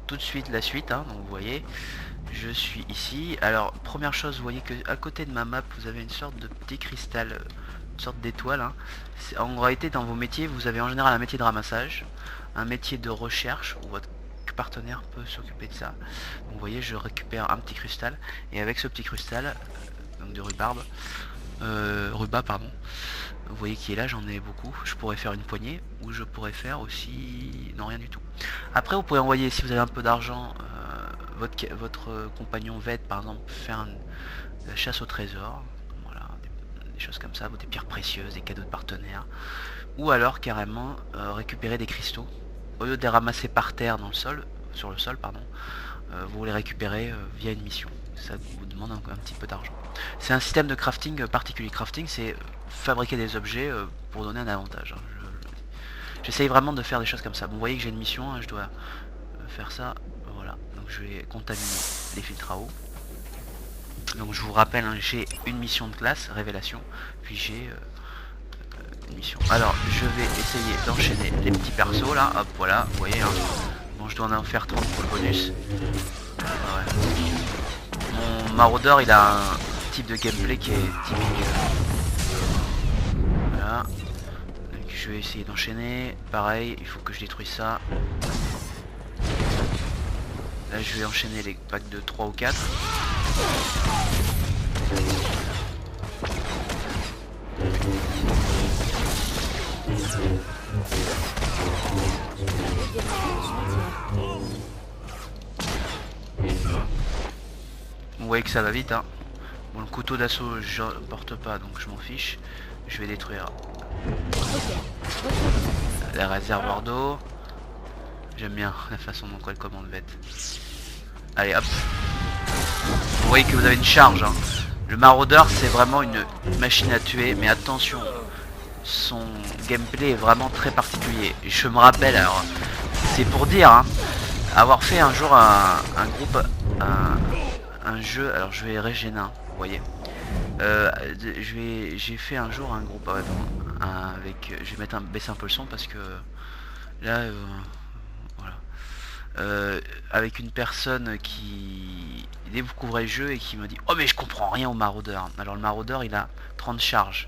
tout de suite la suite, hein. Donc vous voyez, je suis ici. Alors première chose, vous voyez que à côté de ma map, vous avez une sorte de petit cristal, une sorte d'étoile, hein. En réalité, dans vos métiers, vous avez en général un métier de ramassage, un métier de recherche où votre partenaire peut s'occuper de ça. Donc vous voyez, je récupère un petit cristal et avec ce petit cristal, donc de rhubarbe, ruba pardon, vous voyez qui est là, j'en ai beaucoup. Je pourrais faire une poignée ou je pourrais faire aussi non, rien du tout. Après vous pouvez envoyer, si vous avez un peu d'argent, votre compagnon Vette par exemple faire la chasse au trésor, voilà, des choses comme ça, des pierres précieuses, des cadeaux de partenaires, ou alors carrément récupérer des cristaux au lieu de les ramasser par terre dans le sol, sur le sol pardon, vous les récupérez via une mission. Ça vous demande un petit peu d'argent. C'est un système de crafting particulier. Crafting, c'est fabriquer des objets pour donner un avantage, hein. J'essaye vraiment de faire des choses comme ça. Bon, vous voyez que j'ai une mission, hein, je dois faire ça. Voilà, donc je vais contaminer les filtres à eau. Donc je vous rappelle, hein, j'ai une mission de classe, révélation, puis j'ai une mission. Alors je vais essayer d'enchaîner les petits persos là, hop voilà, vous voyez, hein. Bon, je dois en faire 30 pour le bonus. Ouais. Mon maraudeur, il a un type de gameplay qui est typique. Voilà. Donc je vais essayer d'enchaîner. Pareil, il faut que je détruise ça. Là je vais enchaîner les packs de 3 ou 4. Vous voyez que ça va vite, hein. Bon, le couteau d'assaut je porte pas donc je m'en fiche. Je vais détruire les réservoirs d'eau. J'aime bien la façon dont elle commande Vette. Allez hop. Vous voyez que vous avez une charge, hein. Le maraudeur c'est vraiment une machine à tuer, mais attention, son gameplay est vraiment très particulier. Je me rappelle, alors c'est pour dire, hein, avoir fait un jour un groupe, un jeu, alors je vais régénérer, vous voyez. J'ai fait un jour un groupe avec, je vais baisser un peu le son parce que là voilà, avec une personne qui découvrait le jeu et qui me dit oh mais je comprends rien au maraudeur. Alors le maraudeur il a 30 charges,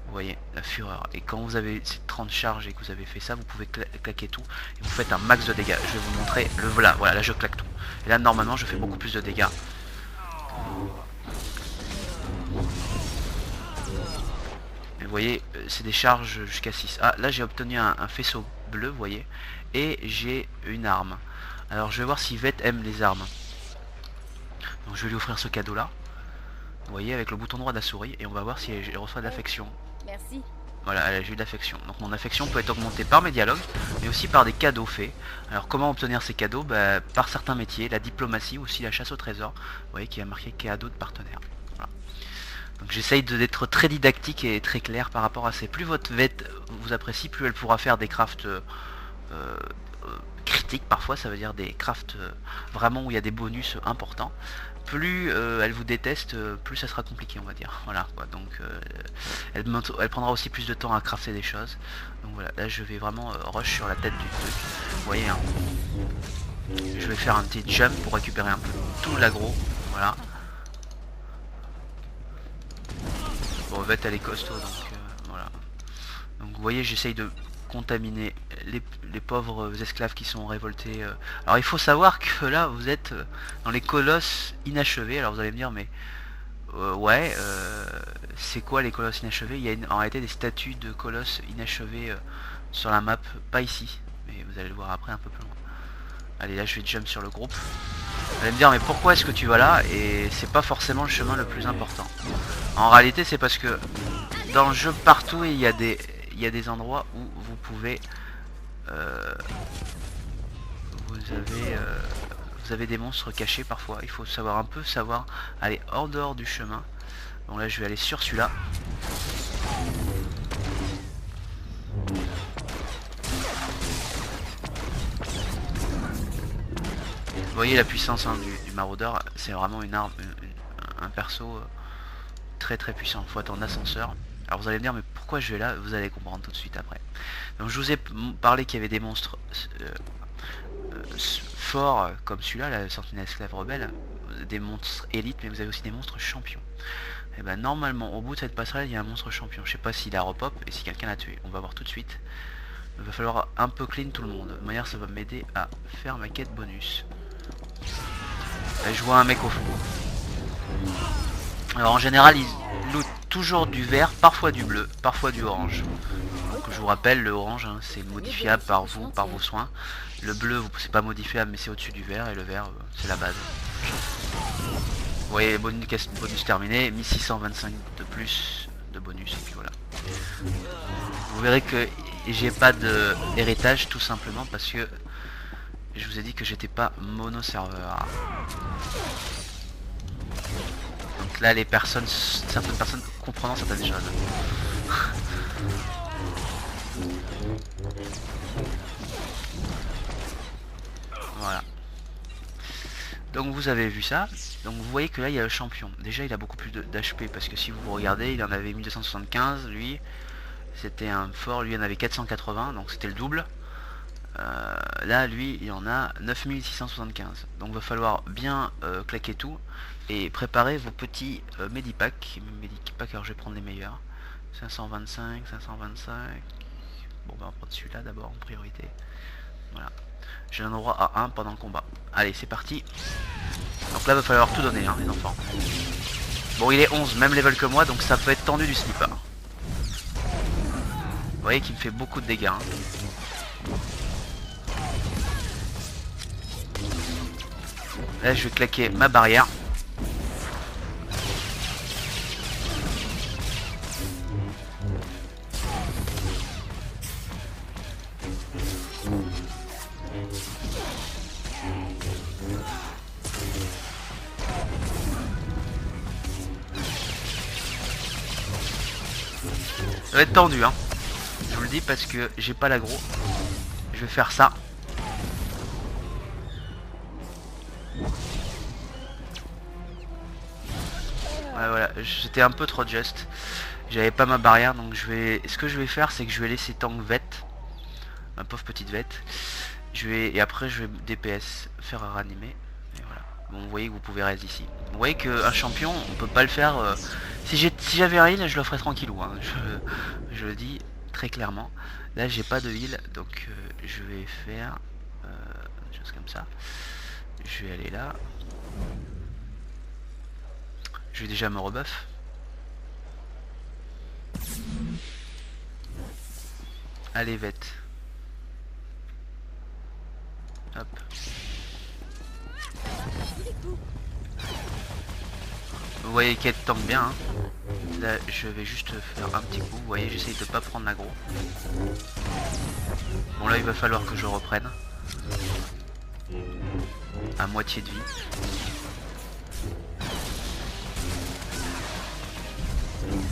vous voyez la fureur, et quand vous avez ces 30 charges et que vous avez fait ça, vous pouvez claquer tout et vous faites un max de dégâts. Je vais vous montrer le voilà, là je claque tout et là normalement je fais beaucoup plus de dégâts. Vous voyez, c'est des charges jusqu'à 6. Ah, là j'ai obtenu un faisceau bleu, vous voyez, et j'ai une arme. Alors je vais voir si Vette aime les armes. Donc je vais lui offrir ce cadeau là. Vous voyez, avec le bouton droit de la souris, et on va voir si elle reçoit de l'affection. Merci. Voilà, elle a eu de l'affection. Donc mon affection peut être augmentée par mes dialogues, mais aussi par des cadeaux faits. Alors comment obtenir ces cadeaux? Par certains métiers, la diplomatie ou aussi la chasse au trésor. Vous voyez qu'il y a marqué cadeau de partenaire. Voilà. Donc j'essaye d'être très didactique et très clair par rapport à ces. Plus votre Vette vous apprécie, plus elle pourra faire des crafts critiques parfois, ça veut dire des crafts vraiment où il y a des bonus importants. Plus elle vous déteste, plus ça sera compliqué, on va dire. Voilà quoi. Donc elle prendra aussi plus de temps à crafter des choses. Donc voilà, là je vais vraiment rush sur la tête du truc. Vous voyez, hein. Je vais faire un petit jump pour récupérer un peu tout l'aggro. Voilà. Bon, Vette elle est costaud, donc voilà. Donc vous voyez, j'essaye de contaminer les pauvres esclaves qui sont révoltés. Alors il faut savoir que là vous êtes dans les colosses inachevés. Alors vous allez me dire mais ouais, c'est quoi les colosses inachevés? Il y a en réalité des statues de colosses inachevés sur la map, pas ici, mais vous allez le voir après un peu plus loin. Allez, là je vais jump sur le groupe. Vous allez me dire mais pourquoi est-ce que tu vas là? Et c'est pas forcément le chemin le plus important. En réalité c'est parce que dans le jeu partout il y a des endroits où vous pouvez vous avez des monstres cachés parfois. Il faut savoir un peu aller hors dehors du chemin. Bon là je vais aller sur celui-là. Vous voyez la puissance, hein, du maraudeur, c'est vraiment une arme, un perso très très puissant. Il faut attendre l'ascenseur. Alors vous allez me dire mais pourquoi je vais là? Vous allez comprendre tout de suite après. Donc je vous ai parlé qu'il y avait des monstres forts comme celui-là, la sentinelle esclave rebelle, des monstres élites, mais vous avez aussi des monstres champions. Et ben normalement, au bout de cette passerelle, il y a un monstre champion. Je sais pas s'il a repop et si quelqu'un l'a tué. On va voir tout de suite. Il va falloir un peu clean tout le monde. De manière, ça va m'aider à faire ma quête bonus. Là, je vois un mec au fond. Alors en général, ils lootent toujours du vert, parfois du bleu, parfois du orange. Donc je vous rappelle, le orange, hein, c'est modifiable par vous, par vos soins. Le bleu, c'est pas modifiable, mais c'est au-dessus du vert. Et le vert, c'est la base. Vous voyez, bonus terminé, 1625 de plus de bonus, et puis voilà. Vous verrez que j'ai pas de héritage, tout simplement parce que je vous ai dit que j'étais pas mono serveur. Donc là, les personnes, certaines personnes comprenant certaines choses. Voilà. Donc vous avez vu ça. Donc vous voyez que là il y a le champion. Déjà il a beaucoup plus d'HP parce que si vous regardez, il en avait 1275, lui. C'était un fort, lui il en avait 480, donc c'était le double. Là lui il en a 9675. Donc va falloir bien claquer tout et préparer vos petits medipacks. Alors je vais prendre les meilleurs. 525, 525. Bon bah on va prendre celui-là d'abord en priorité. Voilà. J'ai un droit à 1 pendant le combat. Allez c'est parti. Donc là va falloir tout donner hein, les enfants. Bon il est 11, même level que moi, donc ça peut être tendu du slipper. Vous voyez qu'il me fait beaucoup de dégâts. Hein. Là je vais claquer ma barrière. Ça va être tendu hein. Je vous le dis parce que j'ai pas l'aggro. Je vais faire ça. Ouais, voilà, j'étais un peu trop just. J'avais pas ma barrière donc je vais. Ce que je vais faire c'est que je vais laisser tank Vette. Ma pauvre petite Vette. Et après je vais DPS faire ranimer. Et voilà. Bon vous voyez que vous pouvez rester ici. Vous voyez qu'un champion on peut pas le faire. Si j'avais un heal je le ferais tranquillou hein. Je le dis très clairement. Là j'ai pas de heal donc je vais faire des choses comme ça. Je vais aller là. Je vais déjà me rebuff. Allez Vette. Hop. Vous voyez qu'elle tank bien hein. Là je vais juste faire un petit coup. Vous voyez j'essaye de pas prendre l'aggro. Bon là il va falloir que je reprenne. À moitié de vie.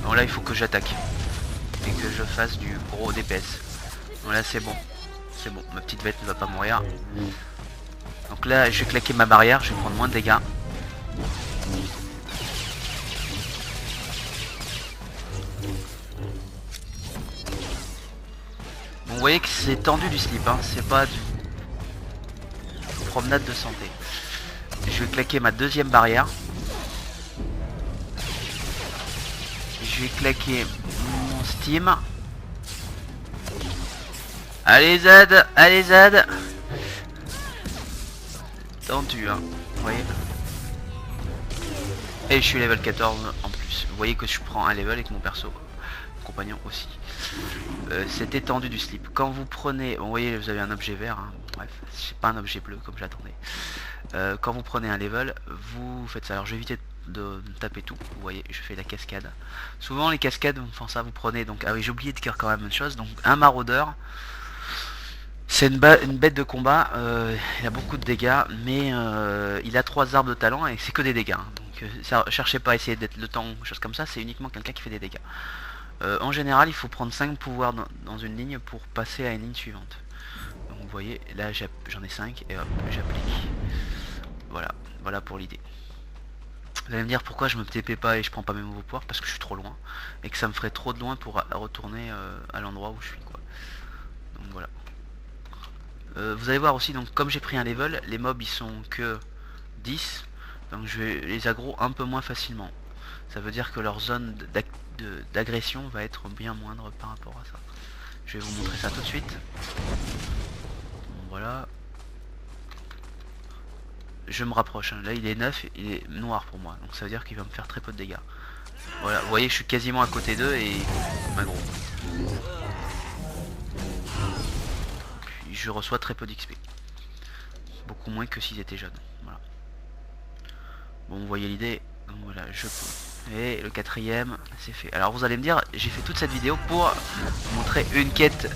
Bon là il faut que j'attaque. Et que je fasse du gros DPS. Bon là c'est bon. C'est bon, ma petite bête ne va pas mourir. Donc là je vais claquer ma barrière, je vais prendre moins de dégâts. Bon, vous voyez que c'est tendu du slip, hein. C'est pas du promenade de santé. Je vais claquer ma deuxième barrière. Je vais claquer mon Steam. Allez Z, allez Z. Tendu hein, vous voyez. Et je suis level 14 en plus. Vous voyez que je prends un level avec mon perso. Mon compagnon aussi. C'était tendu du slip. Quand vous prenez, bon, vous voyez vous avez un objet vert. Hein. Bref, c'est pas un objet bleu comme j'attendais. Quand vous prenez un level, vous faites ça. Alors je vais éviter de taper tout. Vous voyez, je fais la cascade. Souvent les cascades font ça. Vous prenez donc, ah oui j'ai oublié de dire quand même une chose. Donc un maraudeur. C'est une bête de combat, il a beaucoup de dégâts, mais il a 3 arbres de talent et c'est que des dégâts. Hein. Donc ça, cherchez pas à essayer d'être le temps ou chose comme ça, c'est uniquement quelqu'un qui fait des dégâts. En général, il faut prendre 5 pouvoirs dans une ligne pour passer à une ligne suivante. Donc vous voyez, là j'en ai 5 et hop, j'applique. Voilà, voilà pour l'idée. Vous allez me dire pourquoi je me TP pas et je prends pas mes nouveaux pouvoirs, parce que je suis trop loin. Et que ça me ferait trop de loin pour retourner à l'endroit où je suis quoi. Donc voilà. Vous allez voir aussi, donc comme j'ai pris un level, les mobs ils sont que 10, donc je vais les aggro un peu moins facilement. Ça veut dire que leur zone d'agression va être bien moindre par rapport à ça. Je vais vous montrer ça tout de suite. Bon, voilà. Je me rapproche, hein. Là il est 9, il est noir pour moi, donc ça veut dire qu'il va me faire très peu de dégâts. Voilà, vous voyez, je suis quasiment à côté d'eux et il m'aggro. Puis je reçois très peu d'XP. Beaucoup moins que s'ils étaient jeunes. Voilà. Bon, vous voyez l'idée. Donc voilà, je peux. Et le quatrième, c'est fait. Alors vous allez me dire, j'ai fait toute cette vidéo pour vous montrer une quête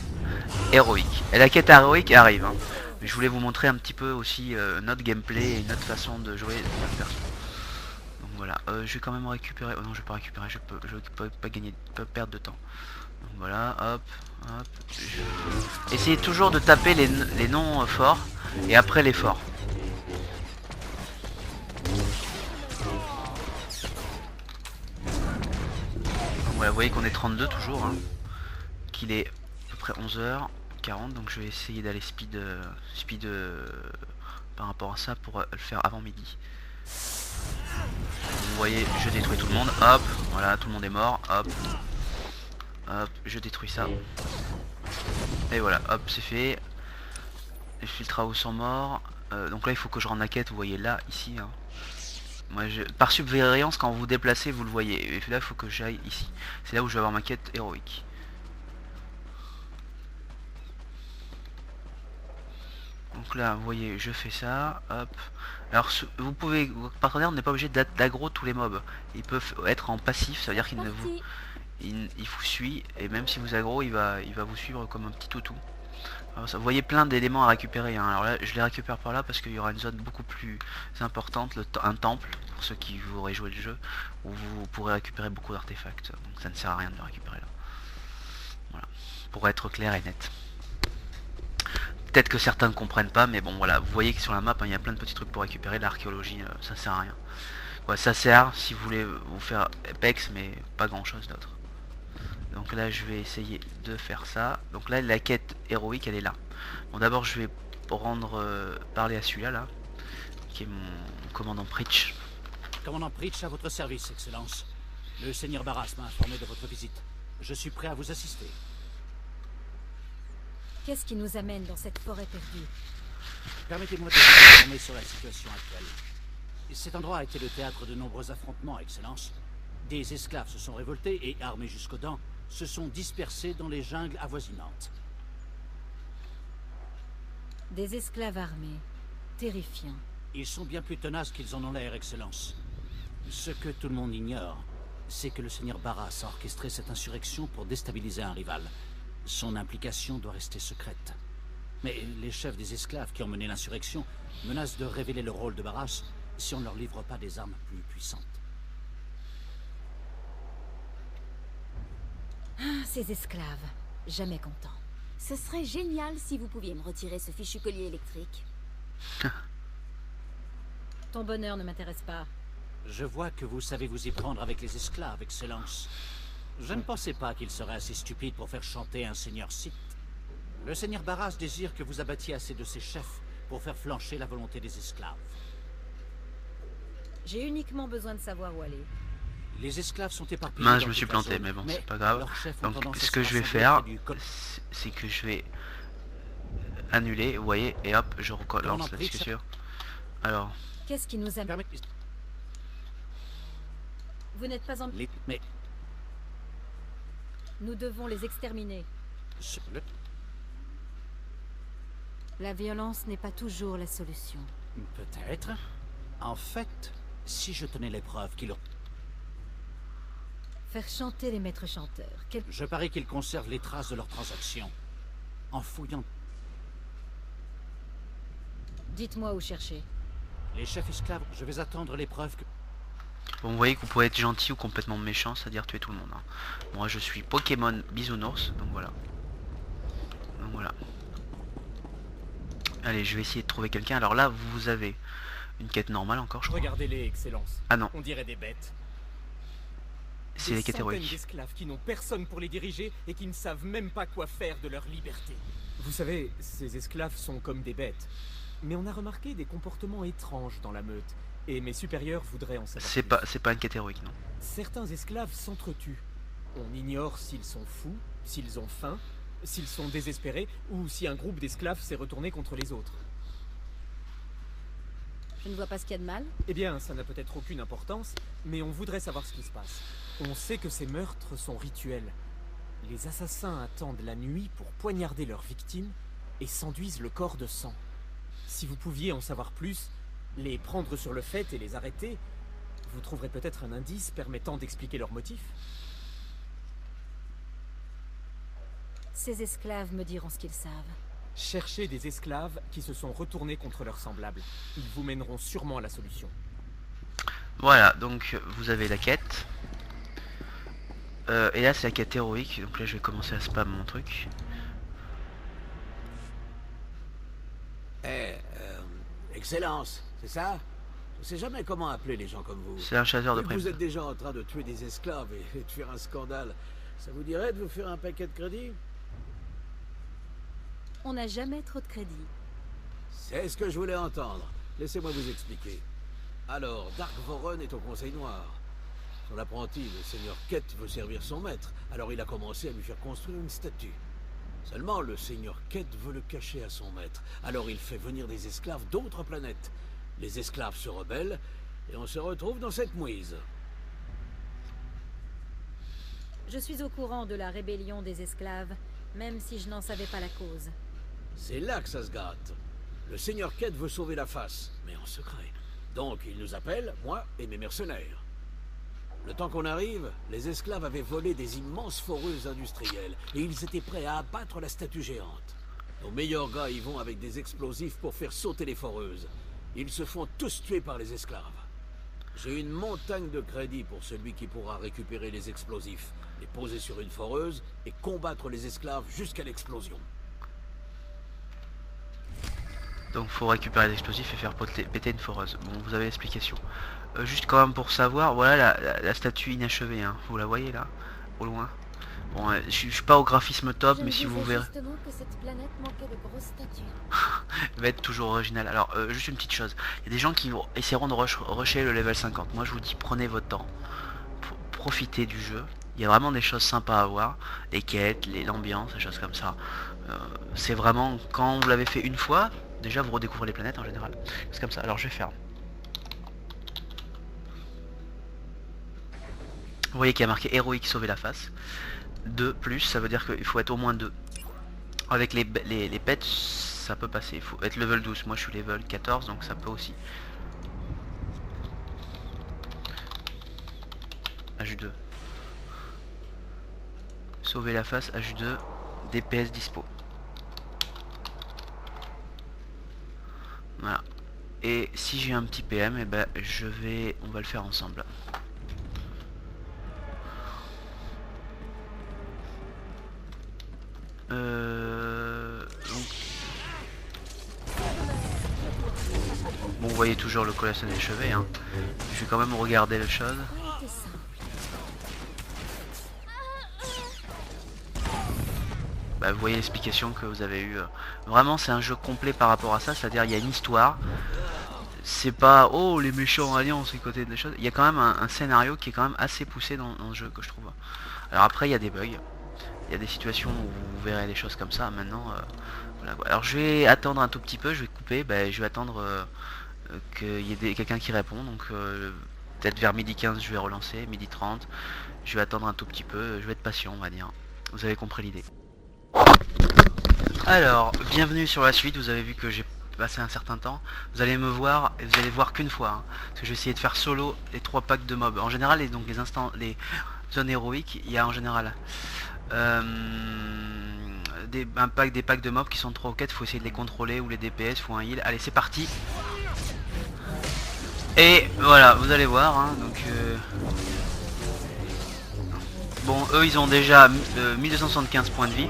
héroïque. Et la quête héroïque arrive. Hein. Mais je voulais vous montrer un petit peu aussi notre gameplay et notre façon de jouer notre perso. Donc voilà, je vais quand même récupérer. Oh non, je vais pas récupérer, je peux pas gagner, pas perdre de temps. Donc voilà, hop, hop. Essayez toujours de taper les noms forts et après les forts. Voilà, vous voyez qu'on est 32 toujours, hein, qu'il est à peu près 11h40, donc je vais essayer d'aller speed par rapport à ça pour le faire avant midi. Vous voyez, je détruis tout le monde, hop, voilà, tout le monde est mort, hop, hop, je détruis ça. Et voilà, hop, c'est fait. Les filtres sont morts. Donc là, il faut que je rende la quête, vous voyez là, ici. Hein. Moi, par subvariance, quand vous vous déplacez, vous le voyez. Et là, il faut que j'aille ici. C'est là où je vais avoir ma quête héroïque. Donc là, vous voyez, je fais ça. Hop. Alors, vous pouvez, votre partenaire n'est pas obligé d'aggro tous les mobs. Ils peuvent être en passif, ça veut dire qu'il ne vous, il vous suit. Et même si vous aggro, il va vous suivre comme un petit toutou. Alors, ça, vous voyez plein d'éléments à récupérer. Hein. Alors là, je les récupère par là parce qu'il y aura une zone beaucoup plus importante, un temple, pour ceux qui auraient joué le jeu, où vous pourrez récupérer beaucoup d'artefacts. Donc ça ne sert à rien de le récupérer là. Voilà. Pour être clair et net. Peut-être que certains ne comprennent pas, mais bon voilà, vous voyez que sur la map, hein, il y a plein de petits trucs pour récupérer. L'archéologie, ça sert à rien. Ouais, ça sert si vous voulez vous faire Apex, mais pas grand chose d'autre. Donc là je vais essayer de faire ça. Donc là la quête héroïque elle est là. Bon d'abord je vais parler à celui-là là, qui est mon commandant Pritch. Commandant Pritch à votre service, Excellence. Le seigneur Barras m'a informé de votre visite. Je suis prêt à vous assister. Qu'est-ce qui nous amène dans cette forêt perdue? Permettez-moi de vous informer sur la situation actuelle. Cet endroit a été le théâtre de nombreux affrontements, Excellence. Des esclaves se sont révoltés et, armés jusqu'aux dents, se sont dispersés dans les jungles avoisinantes. Des esclaves armés. Terrifiant. Ils sont bien plus tenaces qu'ils en ont l'air, Excellence. Ce que tout le monde ignore, c'est que le seigneur Barras a orchestré cette insurrection pour déstabiliser un rival. Son implication doit rester secrète. Mais les chefs des esclaves qui ont mené l'insurrection menacent de révéler le rôle de Barras si on ne leur livre pas des armes plus puissantes. Ah, ces esclaves. Jamais contents. Ce serait génial si vous pouviez me retirer ce fichu collier électrique. Ton bonheur ne m'intéresse pas. Je vois que vous savez vous y prendre avec les esclaves, Excellence. Je ne pensais pas qu'il serait assez stupide pour faire chanter un seigneur Sith. Le seigneur Barras désire que vous abattiez assez de ses chefs pour faire flancher la volonté des esclaves. J'ai uniquement besoin de savoir où aller. Les esclaves sont éparpillés. Mince, je me suis planté, mais bon, c'est pas grave. Donc, ce que je vais faire, c'est que je vais annuler, vous voyez, et hop, je relance la discussion. Alors, qu'est-ce qui nous amène? Vous n'êtes pas en... Mais... Nous devons les exterminer. La violence n'est pas toujours la solution. Peut-être. En fait, si je tenais les preuves qu'ils... Faire chanter les maîtres chanteurs. Je parie qu'ils conservent les traces de leurs transactions. En fouillant... Dites-moi où chercher. Les chefs esclaves, je vais attendre les preuves que... bon, vous voyez que vous pouvez être gentil ou complètement méchant, c'est-à-dire tuer tout le monde. Hein. Moi, je suis Pokémon Bisounours, donc voilà. Donc voilà. Allez, je vais essayer de trouver quelqu'un. Alors là, vous avez une quête normale encore, je crois. Regardez-les, Excellence. Ah non. On dirait des bêtes. c'est les quêtes centaines héroïques. d'esclaves qui n'ont personne pour les diriger et qui ne savent même pas quoi faire de leur liberté. Vous savez, ces esclaves sont comme des bêtes. Mais on a remarqué des comportements étranges dans la meute. Et mes supérieurs voudraient en savoir plus. C'est pas une quête héroïque, non. Certains esclaves s'entretuent. On ignore s'ils sont fous, s'ils ont faim, s'ils sont désespérés, ou si un groupe d'esclaves s'est retourné contre les autres. Je ne vois pas ce qu'il y a de mal. Eh bien, ça n'a peut-être aucune importance, mais on voudrait savoir ce qui se passe. On sait que ces meurtres sont rituels. Les assassins attendent la nuit pour poignarder leurs victimes et s'enduisent le corps de sang. Si vous pouviez en savoir plus, les prendre sur le fait et les arrêter, vous trouverez peut-être un indice permettant d'expliquer leurs motifs. Ces esclaves me diront ce qu'ils savent. Cherchez des esclaves qui se sont retournés contre leurs semblables. Ils vous mèneront sûrement à la solution. Voilà, donc vous avez la quête. Et là c'est la quête héroïque, donc là je vais commencer à spam mon truc. Excellence, c'est ça? Je sais jamais comment appeler les gens comme vous. C'est un chasseur de Vu que primes. vous êtes déjà en train de tuer des esclaves et de faire un scandale. Ça vous dirait de vous faire un paquet de crédit? On n'a jamais trop de crédit. C'est ce que je voulais entendre. Laissez-moi vous expliquer. Alors, Dark Voron est au Conseil Noir. Son apprenti, le seigneur Kett, veut servir son maître. Alors il a commencé à lui faire construire une statue. Seulement, le seigneur Kett veut le cacher à son maître. Alors il fait venir des esclaves d'autres planètes. Les esclaves se rebellent et on se retrouve dans cette mouise. Je suis au courant de la rébellion des esclaves, même si je n'en savais pas la cause. C'est là que ça se gâte. Le seigneur Kett veut sauver la face, mais en secret. Donc il nous appelle, moi et mes mercenaires. Le temps qu'on arrive, les esclaves avaient volé des immenses foreuses industrielles, et ils étaient prêts à abattre la statue géante. Nos meilleurs gars y vont avec des explosifs pour faire sauter les foreuses. Ils se font tous tuer par les esclaves. J'ai une montagne de crédit pour celui qui pourra récupérer les explosifs, les poser sur une foreuse et combattre les esclaves jusqu'à l'explosion. Donc faut récupérer l'explosif et faire péter une foreuse. Bon, vous avez l'explication. Juste quand même pour savoir, voilà la statue inachevée, hein. Vous la voyez là, au loin. Bon, je suis pas au graphisme top, mais si vous verrez, justement que cette planète manquait de grosses statues. va être toujours original. Alors, juste une petite chose. Il y a des gens qui essaieront de rusher le level 50. Moi, je vous dis, prenez votre temps. Profitez du jeu. Il y a vraiment des choses sympas à voir. Les quêtes, l'ambiance, des choses comme ça. C'est vraiment, quand vous l'avez fait une fois, déjà vous redécouvrez les planètes en général. C'est comme ça. Alors, je vais faire. Vous voyez qu'il y a marqué héroïque sauver la face. 2 plus, ça veut dire qu'il faut être au moins 2. Avec les pets, ça peut passer. Il faut être level 12. Moi je suis level 14, donc ça peut aussi. H2. Sauver la face, H2. DPS dispo. Voilà. Et si j'ai un petit PM, et ben on va le faire ensemble. Bon, vous voyez toujours le colosse des cheveux, hein. Je vais quand même regarder les choses. Bah, vous voyez l'explication que vous avez eue. Vraiment, c'est un jeu complet par rapport à ça, c'est-à-dire il y a une histoire. C'est pas oh les méchants alliances et côté des choses. Il y a quand même un scénario qui est quand même assez poussé dans le jeu que je trouve. Alors après, il y a des bugs. Il y a des situations où vous verrez des choses comme ça. Maintenant, voilà. Alors je vais attendre un tout petit peu, je vais couper, je vais attendre qu'il y ait quelqu'un qui répond. Donc peut-être vers midi 15 je vais relancer, midi 30. Je vais attendre un tout petit peu, je vais être patient on va dire. Vous avez compris l'idée. Alors, bienvenue sur la suite, vous avez vu que j'ai passé un certain temps. Vous allez me voir, et vous allez voir qu'une fois. Hein, parce que je vais essayer de faire solo les 3 packs de mobs. En général, les zones héroïques, il y a en général... des packs de mobs qui sont 3 ou 4, faut essayer de les contrôler, ou les DPS, faut un heal. Allez, c'est parti. Et voilà, vous allez voir, hein, donc bon, eux ils ont déjà 1275 points de vie.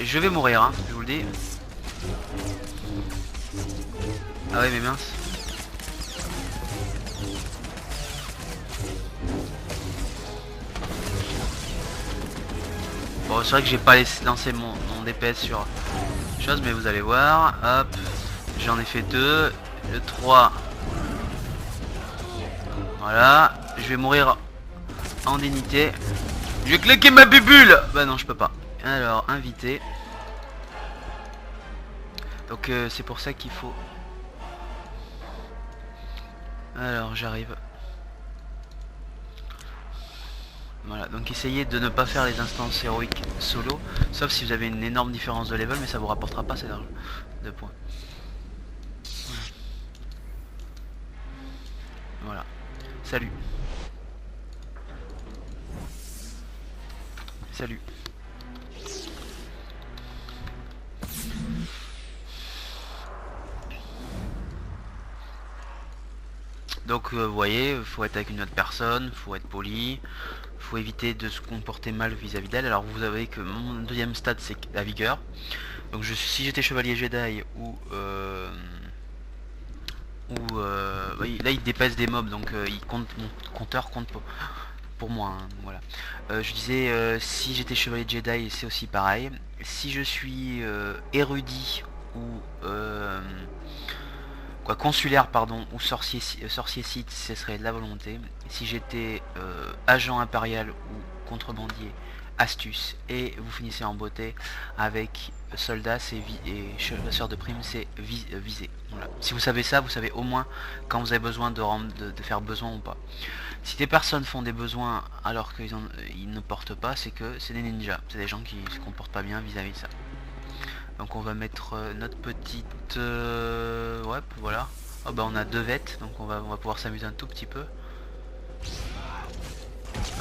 Je vais mourir, hein, je vous le dis. Ah ouais mais mince. Bon c'est vrai que j'ai pas lancé mon DPS sur chose, mais vous allez voir. Hop, j'en ai fait 2, le 3. Voilà, je vais mourir en dignité. Je vais claquer ma bubule. Bah non je peux pas. Alors invité. Donc c'est pour ça qu'il faut. Alors j'arrive. Voilà, donc essayez de ne pas faire les instances héroïques solo, sauf si vous avez une énorme différence de level, mais ça vous rapportera pas assez d'argent de points. Voilà. Salut. Salut. Donc vous voyez, faut être avec une autre personne, faut être poli, faut éviter de se comporter mal vis-à-vis d'elle. Alors vous savez que mon deuxième stade c'est la vigueur. Donc si j'étais chevalier Jedi ou là il dépasse des mobs, donc il compte, mon compteur compte pour moi, hein, voilà. Je disais si j'étais chevalier Jedi c'est aussi pareil. Si je suis érudit ou consulaire pardon, ou sorcier site, ce serait la volonté. Si j'étais agent impérial ou contrebandier, astuce. Et vous finissez en beauté avec soldat et chasseur de primes, c'est visé. Voilà. Si vous savez ça, vous savez au moins quand vous avez besoin de faire besoin ou pas. Si des personnes font des besoins alors qu'ils ne portent pas, c'est que c'est des ninjas, c'est des gens qui se comportent pas bien vis-à-vis de ça. Donc on va mettre notre petite ouais voilà. Oh bah on a 2 vêtes, donc on va pouvoir s'amuser un tout petit peu.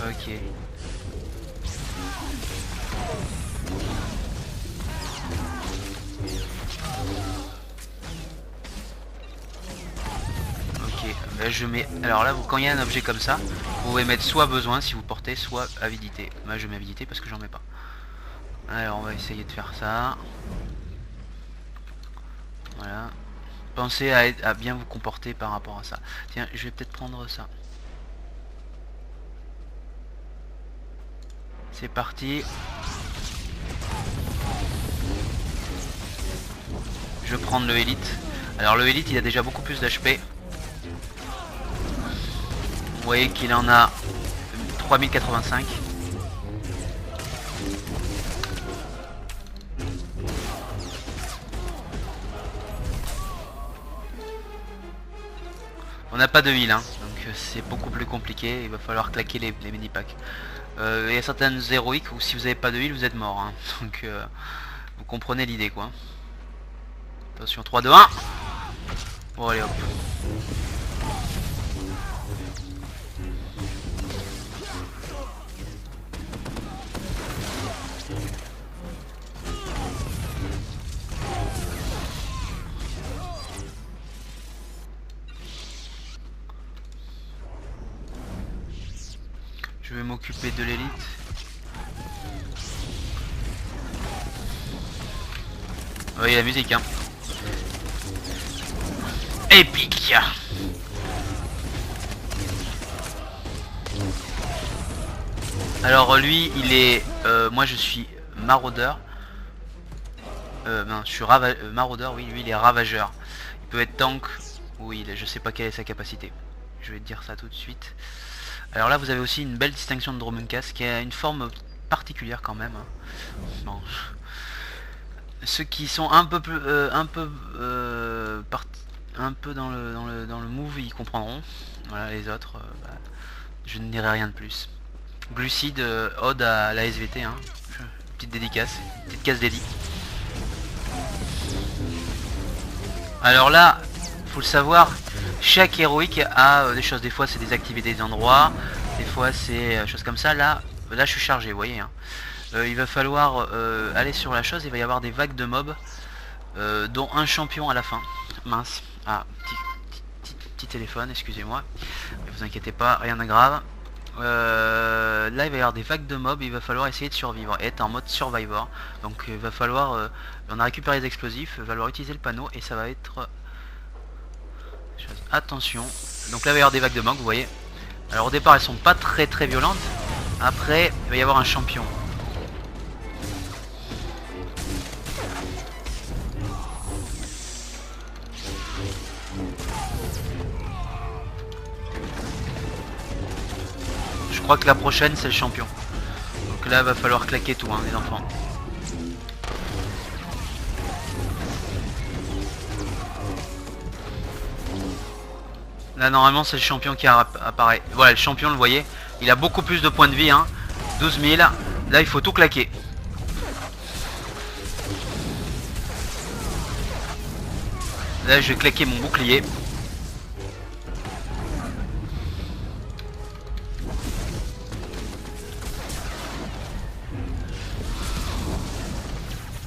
Ok. Ok, là, je mets. Alors là quand il y a un objet comme ça, vous pouvez mettre soit besoin si vous portez, soit avidité. Moi je mets avidité parce que j'en mets pas. Alors on va essayer de faire ça. Voilà. Pensez à bien vous comporter par rapport à ça. Tiens, je vais peut-être prendre ça. C'est parti. Je vais prendre le élite. Alors le élite il a déjà beaucoup plus d'HP. Vous voyez qu'il en a 3085. On n'a pas de heal, hein, donc c'est beaucoup plus compliqué, il va falloir claquer les mini packs. Il y a certaines héroïques où si vous n'avez pas de heal vous êtes mort, hein. Donc vous comprenez l'idée quoi. Attention, 3, 2, 1. Bon allez hop. Je vais m'occuper de l'élite. Oui, la musique, hein. Épique. Alors lui, il est... moi je suis maraudeur. Non, je suis maraudeur, oui, lui il est ravageur. Il peut être tank, oui, je sais pas quelle est sa capacité. Je vais te dire ça tout de suite. Alors là vous avez aussi une belle distinction de Dromunkas qui a une forme particulière quand même, hein. Bon. Ceux qui sont un peu plus un peu dans le move ils comprendront. Voilà, les autres bah, je ne dirai rien de plus. Glucide, ode à la SVT, hein. Petite dédicace, petite case dédic. Alors là faut le savoir, chaque héroïque a des choses, des fois c'est désactiver des endroits, des fois c'est choses comme ça. Là je suis chargé, vous voyez, hein. Il va falloir aller sur la chose, il va y avoir des vagues de mobs, dont un champion à la fin. Mince, ah, petit téléphone, excusez-moi, ne vous inquiétez pas, rien de grave. Là il va y avoir des vagues de mobs, il va falloir essayer de survivre, être en mode survivor. Donc il va falloir, on a récupéré les explosifs, il va falloir utiliser le panneau et ça va être Attention. Donc là il va y avoir des vagues de manque, vous voyez. Alors au départ elles sont pas très violentes. Après il va y avoir un champion. Je crois que la prochaine c'est le champion. Donc là va falloir claquer tout hein, les enfants. Là normalement c'est le champion qui apparaît. Voilà le champion, le voyez. Il a beaucoup plus de points de vie hein. 12 000. Là il faut tout claquer. Là je vais claquer mon bouclier.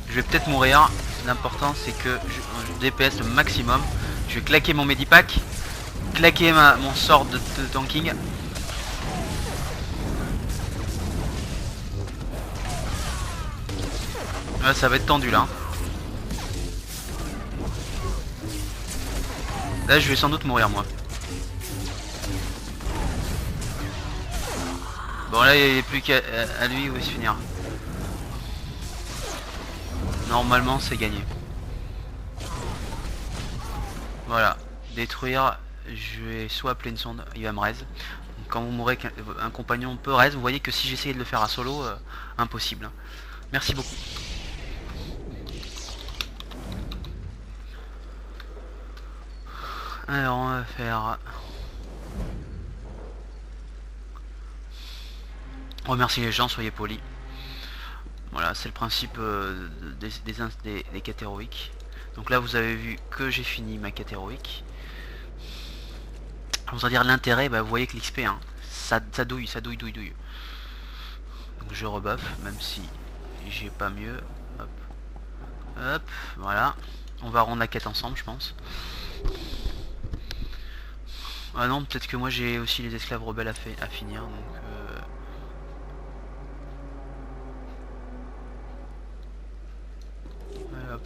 Je vais peut-être mourir. L'important c'est que je DPS le maximum. Je vais claquer mon medipack. Claquer mon sort de tanking. Ouais, ça va être tendu là. Là je vais sans doute mourir moi. Bon là il n'y a plus qu'à lui où il se finira. Normalement c'est gagné. Voilà. Détruire. Je vais soit appeler une sonde, il va me raise. Donc, quand vous mourrez qu'un compagnon peut raise, vous voyez que si j'essayais de le faire à solo, impossible. Merci beaucoup. Alors on va faire... Remercier les gens, soyez polis. Voilà, c'est le principe des quêtes héroïques. Donc là vous avez vu que j'ai fini ma quête héroïque. On va dire l'intérêt, bah, vous voyez que l'XP, hein, ça douille. Donc je rebuff, même si j'ai pas mieux. Hop. Hop, voilà. On va rendre la quête ensemble, je pense. Ah non, peut-être que moi j'ai aussi les esclaves rebelles à finir, donc... Ouais, hop.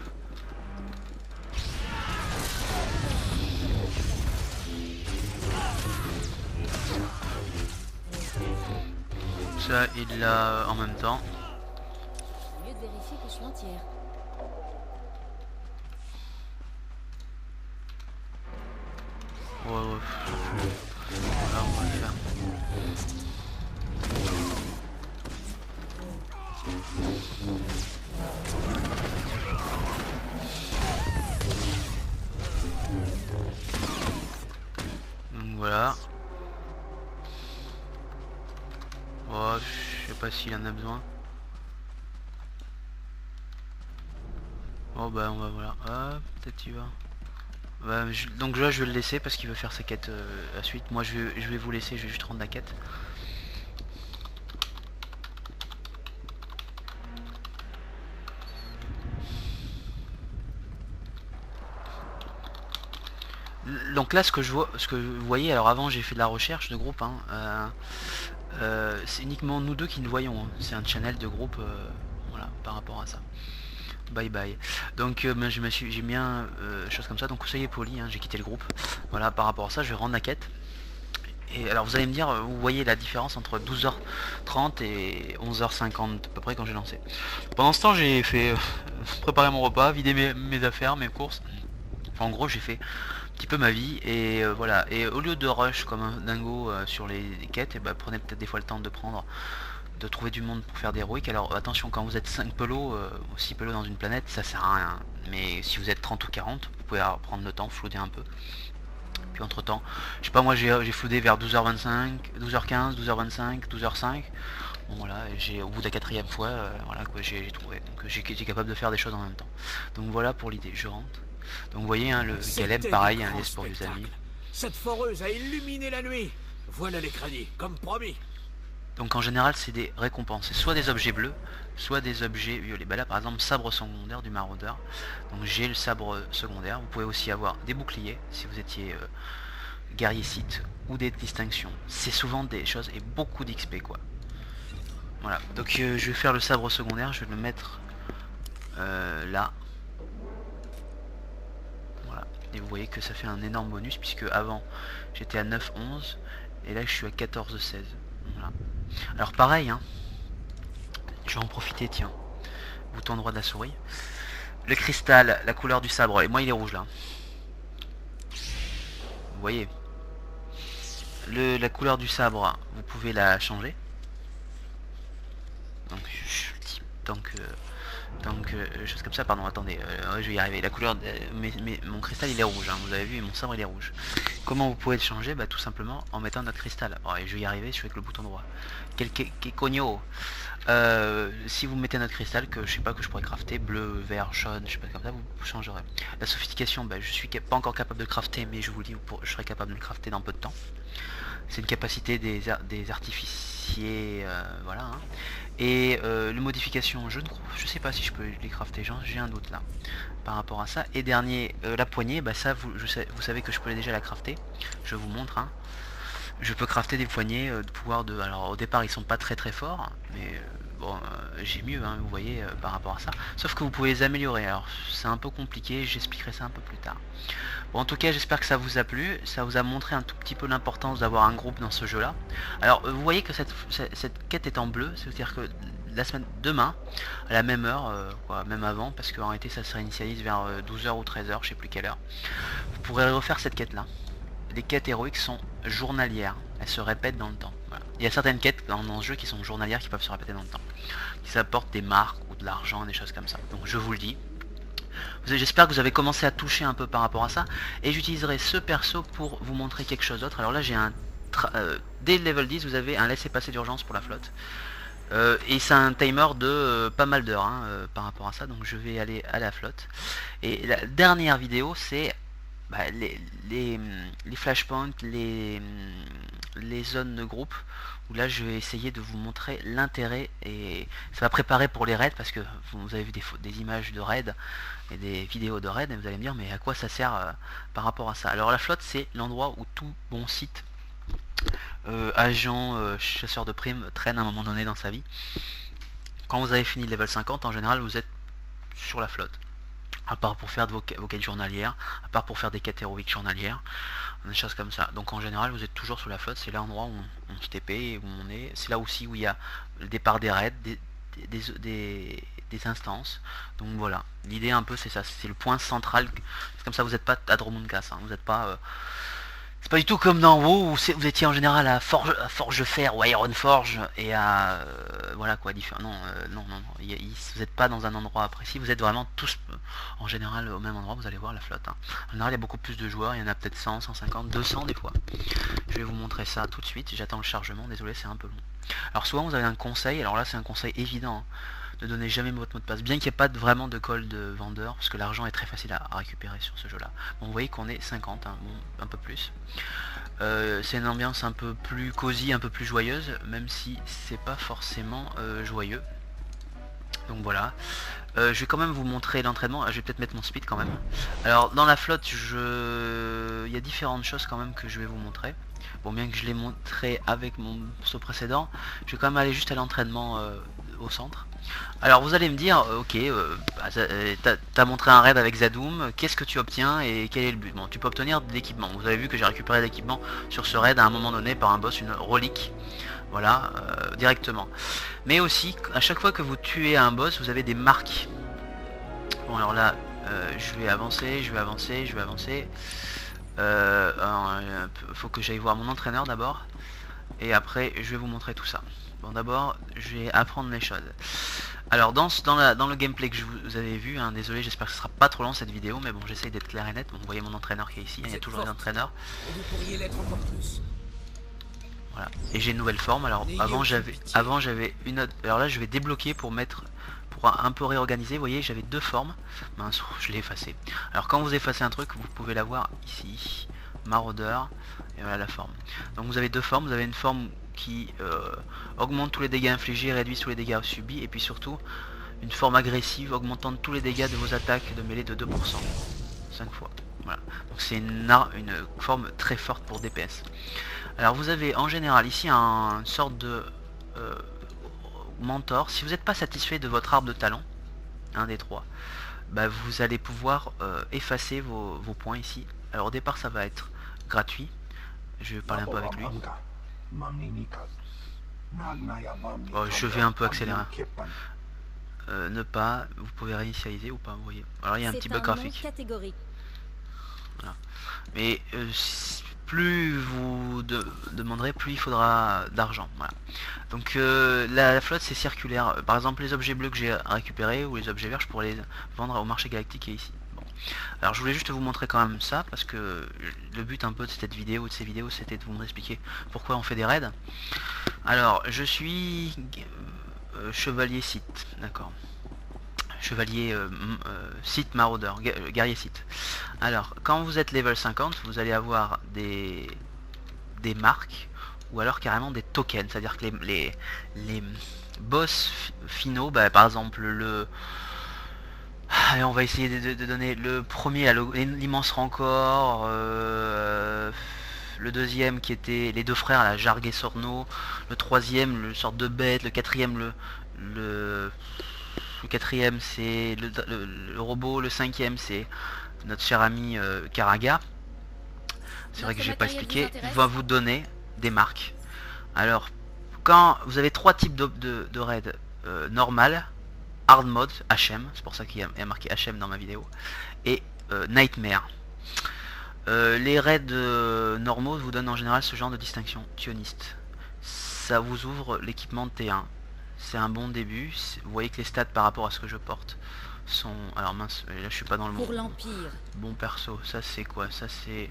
Ça, il l'a en même temps. Mieux de vérifier que je suis entière. Ouais, voilà, on va le faire. Donc voilà. Oh, je sais pas s'il en a besoin. Oh bah on va voilà. Ah, peut-être il va. Bah, donc là je vais le laisser parce qu'il veut faire sa quête à suite. Moi je vais vous laisser, je vais juste rendre la quête. Donc là ce que vous voyez, alors avant j'ai fait de la recherche de groupe hein, c'est uniquement nous deux qui le voyons hein. C'est un channel de groupe voilà par rapport à ça. Bye bye. Donc j'ai bien chose comme ça, donc soyez polis hein, j'ai quitté le groupe. Voilà par rapport à ça je vais rendre la quête. Et alors vous allez me dire, vous voyez la différence entre 12h30 et 11h50 à peu près quand j'ai lancé. Pendant ce temps j'ai fait préparer mon repas, vider mes affaires, mes courses. Enfin, en gros j'ai fait un petit peu ma vie et voilà. Et au lieu de rush comme un dingo sur les quêtes, et bah, prenez peut-être des fois le temps de trouver du monde pour faire des héroïques. Alors attention, quand vous êtes 5 pelots ou 6 pelots dans une planète, ça sert à rien. Mais si vous êtes 30 ou 40, vous pouvez prendre le temps, flouder un peu. Puis entre temps, je sais pas, moi j'ai floudé vers 12h25, 12h15, 12h25, 12h05. Bon voilà, et au bout de la 4e fois, voilà quoi, j'ai trouvé. Donc j'étais capable de faire des choses en même temps. Donc voilà pour l'idée, je rentre. Donc vous voyez, hein, le Galem, pareil, un liste pour les amis. Cette foreuse a illuminé la nuit. Voilà les crédits, comme promis. Donc en général, c'est des récompenses. C'est soit des objets bleus, soit des objets violets. Bah là, par exemple, sabre secondaire du maraudeur. Donc j'ai le sabre secondaire. Vous pouvez aussi avoir des boucliers, si vous étiez guerrier site, ou des distinctions. C'est souvent des choses et beaucoup d'XP, quoi. Voilà. Donc je vais faire le sabre secondaire. Je vais le mettre là. Et vous voyez que ça fait un énorme bonus, puisque avant j'étais à 9-11 et là je suis à 14-16. Voilà. Alors pareil, hein, je vais en profiter, tiens. Bouton droit de la souris. Le cristal, la couleur du sabre, et moi il est rouge là. Vous voyez. La couleur du sabre, vous pouvez la changer. Donc chose comme ça, pardon, attendez, ouais, je vais y arriver. La couleur, mon cristal il est rouge, hein, vous avez vu, mon sabre il est rouge. Comment vous pouvez le changer? Bah tout simplement en mettant notre cristal. Oh, et je vais y arriver, je suis avec le bouton droit. Quel cogno. Si vous mettez notre cristal, que je sais pas, que je pourrais crafter, bleu, vert, jaune, je sais pas, comme ça, vous changerez. La sophistication, bah, je suis pas encore capable de crafter, mais je vous le dis, je serai capable de le crafter dans peu de temps. C'est une capacité des artificiers, voilà. Hein. Et les modifications, je sais pas si je peux les crafter, j'ai un doute là par rapport à ça. Et dernier, la poignée, bah ça vous savez que je peux déjà la crafter. Je vous montre. Hein. Je peux crafter des poignées de pouvoir de. Alors au départ ils sont pas très fort, mais bon j'ai mieux, hein, vous voyez, par rapport à ça. Sauf que vous pouvez les améliorer. Alors c'est un peu compliqué, j'expliquerai ça un peu plus tard. Bon, en tout cas j'espère que ça vous a plu, ça vous a montré un tout petit peu l'importance d'avoir un groupe dans ce jeu là. Alors vous voyez que cette quête est en bleu, c'est-à-dire que la semaine demain à la même heure, même avant, parce qu'en réalité ça se réinitialise vers 12h ou 13h, je sais plus quelle heure, vous pourrez refaire cette quête là. Les quêtes héroïques sont journalières, elles se répètent dans le temps. Voilà. Il y a certaines quêtes dans ce jeu qui sont journalières, qui peuvent se répéter dans le temps, qui apportent des marques ou de l'argent, des choses comme ça. Donc je vous le dis. J'espère que vous avez commencé à toucher un peu par rapport à ça, et j'utiliserai ce perso pour vous montrer quelque chose d'autre. Alors là j'ai un dès le level 10 vous avez un laissez-passer d'urgence pour la flotte, et c'est un timer de pas mal d'heures, hein, par rapport à ça. Donc je vais aller à la flotte, et la dernière vidéo c'est bah, les flashpoints, les zones de groupe, où là je vais essayer de vous montrer l'intérêt, et ça va préparer pour les raids, parce que vous avez vu des images de raids et des vidéos de raids, et vous allez me dire mais à quoi ça sert par rapport à ça. Alors la flotte c'est l'endroit où tout bon site agent chasseur de primes traîne à un moment donné dans sa vie. Quand vous avez fini le level 50, en général vous êtes sur la flotte, à part pour faire de vos quêtes journalières, à part pour faire des quêtes héroïques journalières, des choses comme ça. Donc en général vous êtes toujours sous la flotte, c'est l'endroit où on se TP et où on est. C'est là aussi où il y a le départ des raids, des instances. Donc voilà, l'idée un peu c'est ça, c'est le point central. Comme ça vous n'êtes pas à Dromunkas, hein. Vous n'êtes pas... c'est pas du tout comme dans WoW où vous étiez en général à Forge Fer ou à Iron Forge et à voilà quoi, différent. Non, vous n'êtes pas dans un endroit précis, vous êtes vraiment tous en général au même endroit. Vous allez voir la flotte. Hein. En général, il y a beaucoup plus de joueurs, il y en a peut-être 100, 150, 200 des fois. Je vais vous montrer ça tout de suite. J'attends le chargement, désolé, c'est un peu long. Alors souvent vous avez un conseil, alors là c'est un conseil évident. Hein. Ne donnez jamais votre mot de passe, bien qu'il n'y ait pas vraiment de call de vendeur, parce que l'argent est très facile à récupérer sur ce jeu là. Bon, vous voyez qu'on est 50, hein, bon, un peu plus. C'est une ambiance un peu plus cosy, un peu plus joyeuse, même si c'est pas forcément joyeux. Donc voilà. Je vais quand même vous montrer l'entraînement. Je vais peut-être mettre mon speed quand même. Alors dans la flotte, il y a différentes choses quand même que je vais vous montrer. Bon, bien que je l'ai montré avec mon perso précédent, je vais quand même aller juste à l'entraînement au centre. Alors vous allez me dire, ok, t'as montré un raid avec Zadoum, qu'est-ce que tu obtiens et quel est le but? Bon, tu peux obtenir de l'équipement. Vous avez vu que j'ai récupéré de l'équipement sur ce raid à un moment donné par un boss, une relique. Voilà, directement. Mais aussi, à chaque fois que vous tuez un boss, vous avez des marques. Bon, alors là, je vais avancer. Faut que j'aille voir mon entraîneur d'abord. Et après, je vais vous montrer tout ça. Bon, d'abord, je vais apprendre les choses. Alors, dans le gameplay que vous avez vu, hein, désolé, j'espère que ce sera pas trop long cette vidéo, mais bon, j'essaye d'être clair et net. Bon, vous voyez mon entraîneur qui est ici, hein, il y a toujours un entraîneur. Vous pourriez l'être encore plus. Voilà. Et j'ai une nouvelle forme. Alors avant j'avais une autre. Alors là je vais débloquer pour un peu réorganiser. Vous voyez, j'avais deux formes. Mince, je l'ai effacé. Alors quand vous effacez un truc, vous pouvez la voir ici. Maraudeur. Et voilà la forme. Donc vous avez deux formes. Vous avez une forme qui augmente tous les dégâts infligés, réduit tous les dégâts subis, et puis surtout une forme agressive augmentant tous les dégâts de vos attaques de mêlée de 2%. 5 fois. Voilà. Donc c'est une forme très forte pour DPS. Alors vous avez en général ici une sorte de mentor. Si vous n'êtes pas satisfait de votre arbre de talent, un des trois, bah, vous allez pouvoir effacer vos points ici. Alors au départ ça va être gratuit. Je vais parler un peu avec lui. Oh, je vais un peu accélérer. Ne pas, vous pouvez réinitialiser ou pas, vous voyez. Alors il y a un petit bug graphique. Catégorique. Voilà. Mais plus vous demanderez, plus il faudra d'argent. Voilà. Donc la flotte c'est circulaire. Par exemple les objets bleus que j'ai récupérés ou les objets verts, je pourrais les vendre au marché galactique qui est ici. Bon. Alors je voulais juste vous montrer quand même ça parce que le but un peu de cette vidéo, de ces vidéos, c'était de vous expliquer pourquoi on fait des raids. Alors je suis chevalier Sith, d'accord. Chevalier Sith maraudeur, guerrier Sith. Alors quand vous êtes level 50, vous allez avoir des marques ou alors carrément des tokens, c'est à dire que les boss finaux, bah, par exemple le allez, on va essayer de donner le premier à l'immense Rancor, le deuxième qui était les deux frères, la Jarg et Sorno, le troisième le sorte de bête, le quatrième le quatrième c'est le robot, le cinquième c'est notre cher ami Karaga. C'est vrai que j'ai pas expliqué, il va vous donner des marques. Alors quand vous avez trois types de raids, normal, hard mode, HM, c'est pour ça qu'il y a marqué HM dans ma vidéo, et Nightmare. Les raids normaux vous donnent en général ce genre de distinction, tioniste. Ça vous ouvre l'équipement de T1. C'est un bon début. Vous voyez que les stats par rapport à ce que je porte sont... Alors mince, là je suis pas dans le Pour l'Empire. bon perso. Ça c'est quoi? Ça c'est...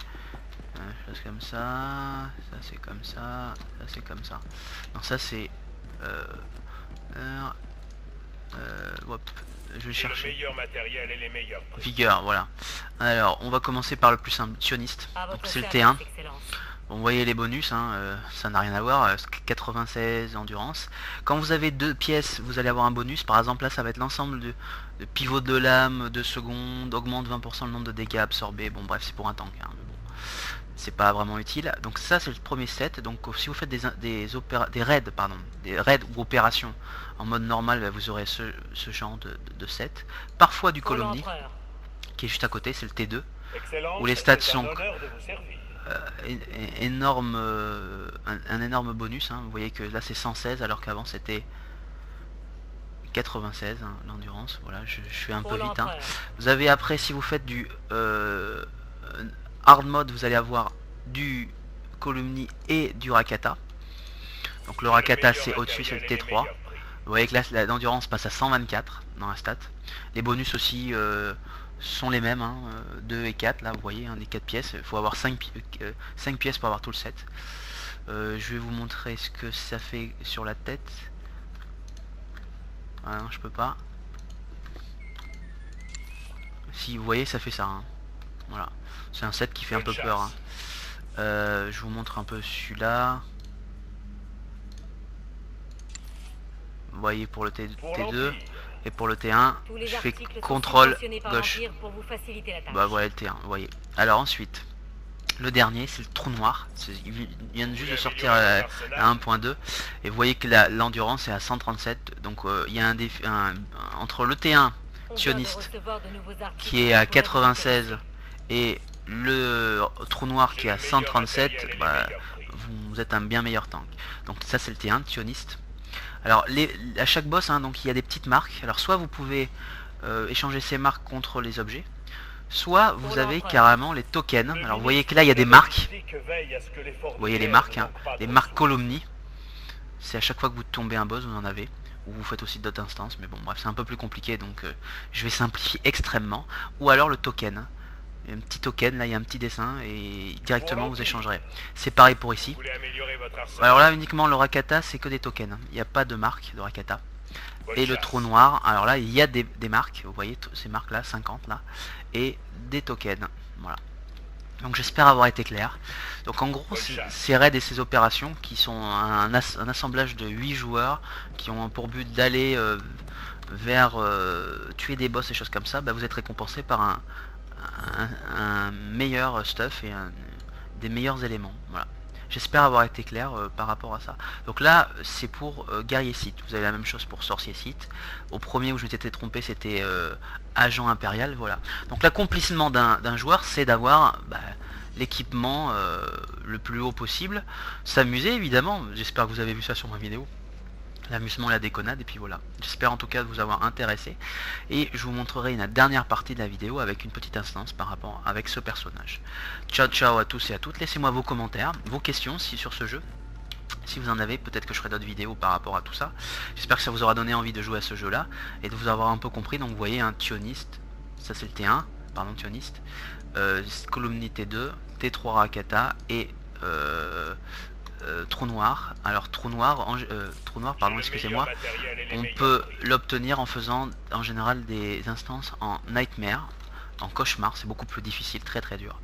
chose comme ça. Ça c'est comme ça. Ça c'est comme ça. Non, ça c'est... hop. Je vais chercher. Le meilleur matériel et les meilleurs prix. Vigueur, voilà. Alors, on va commencer par le plus simple, sioniste. Donc c'est le T1. Bon, vous voyez les bonus, hein, ça n'a rien à voir. 96 endurance. Quand vous avez deux pièces, vous allez avoir un bonus. Par exemple, là, ça va être l'ensemble de pivots de lame, 2 secondes, augmente 20% le nombre de dégâts absorbés. Bon, bref, c'est pour un tank. Hein, mais bon, c'est pas vraiment utile. Donc ça, c'est le premier set. Donc si vous faites des raids, pardon, des raids ou opérations en mode normal, vous aurez ce genre de set. Parfois du Colomni, qui est juste à côté, c'est le T2, où les stats sont énorme, un énorme bonus. Hein. Vous voyez que là c'est 116 alors qu'avant c'était 96, hein, l'endurance. Voilà, je fais un peu vite. Hein. Vous avez après, si vous faites du hard mode, vous allez avoir du Columni et du Rakata. Donc le Rakata c'est au-dessus, c'est le T3. Vous voyez que là l'endurance passe à 124 dans la stat. Les bonus aussi sont les mêmes, hein, 2 et 4, là vous voyez, hein, des 4 pièces. Il faut avoir 5 pièces pour avoir tout le set. Je vais vous montrer ce que ça fait sur la tête. Ah non, je peux pas. Si vous voyez, ça fait ça. Hein. Voilà, c'est un set qui fait un peu peur. Hein. Je vous montre un peu celui-là. Vous voyez pour le T2 et pour le T1, je fais contrôle gauche. Bah voilà le T1, vous voyez. Alors ensuite, le dernier c'est le trou noir. Il vient juste de sortir à 1.2 et vous voyez que l'endurance est à 137. Donc il y a un défi entre le T1 sioniste qui est à 96 et le trou noir qui est à 137. Bah, vous êtes un bien meilleur tank. Donc ça c'est le T1 sioniste. Alors à chaque boss, hein, donc il y a des petites marques. Alors soit vous pouvez échanger ces marques contre les objets, soit vous avez carrément les tokens. Alors vous voyez que là il y a des marques. Vous voyez les marques, hein, les marques Colomni. C'est à chaque fois que vous tombez un boss, vous en avez. Ou vous faites aussi d'autres instances, mais bon bref, c'est un peu plus compliqué, donc je vais simplifier extrêmement. Ou alors le token. Il y a un petit token, là il y a un petit dessin et directement vous échangerez. C'est pareil pour ici. Alors là uniquement le Rakata c'est que des tokens, il n'y a pas de marque de Rakata. Et le trou noir, alors là il y a des marques, vous voyez ces marques là, 50 là, et des tokens. Voilà. Donc j'espère avoir été clair. Donc en gros ces raids et ces opérations qui sont un assemblage de 8 joueurs qui ont pour but d'aller vers tuer des boss et choses comme ça, bah, vous êtes récompensé par un meilleur stuff et des meilleurs éléments. Voilà. J'espère avoir été clair par rapport à ça. Donc là, c'est pour guerrier Sith. Vous avez la même chose pour sorcier Sith. Au premier où je m'étais trompé, c'était agent impérial, voilà. Donc l'accomplissement d'un joueur, c'est d'avoir l'équipement le plus haut possible. S'amuser, évidemment. J'espère que vous avez vu ça sur ma vidéo. L'amusement et la déconnade, et puis voilà. J'espère en tout cas vous avoir intéressé. Et je vous montrerai une dernière partie de la vidéo avec une petite instance par rapport avec ce personnage. Ciao ciao à tous et à toutes. Laissez-moi vos commentaires, vos questions si sur ce jeu. Si vous en avez, peut-être que je ferai d'autres vidéos par rapport à tout ça. J'espère que ça vous aura donné envie de jouer à ce jeu là et de vous avoir un peu compris. Donc vous voyez un Tioniste, ça c'est le T1, pardon Tioniste, Columni T2, T3 Rakata et trou noir. Alors trou noir, pardon, excusez-moi, on peut l'obtenir en faisant en général des instances en nightmare, en cauchemar, c'est beaucoup plus difficile, très très dur.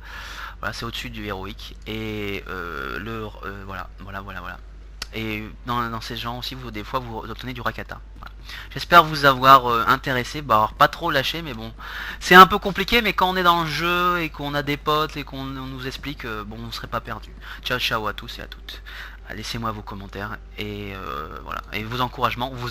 Voilà, c'est au-dessus du héroïque et voilà. Et dans ces genres aussi, des fois vous obtenez du Rakata. Voilà. J'espère vous avoir intéressé, alors pas trop lâché, mais bon, c'est un peu compliqué, mais quand on est dans le jeu et qu'on a des potes et qu'on nous explique, bon, on serait pas perdu. Ciao ciao à tous et à toutes. Laissez-moi vos commentaires et voilà, et vos encouragements, vos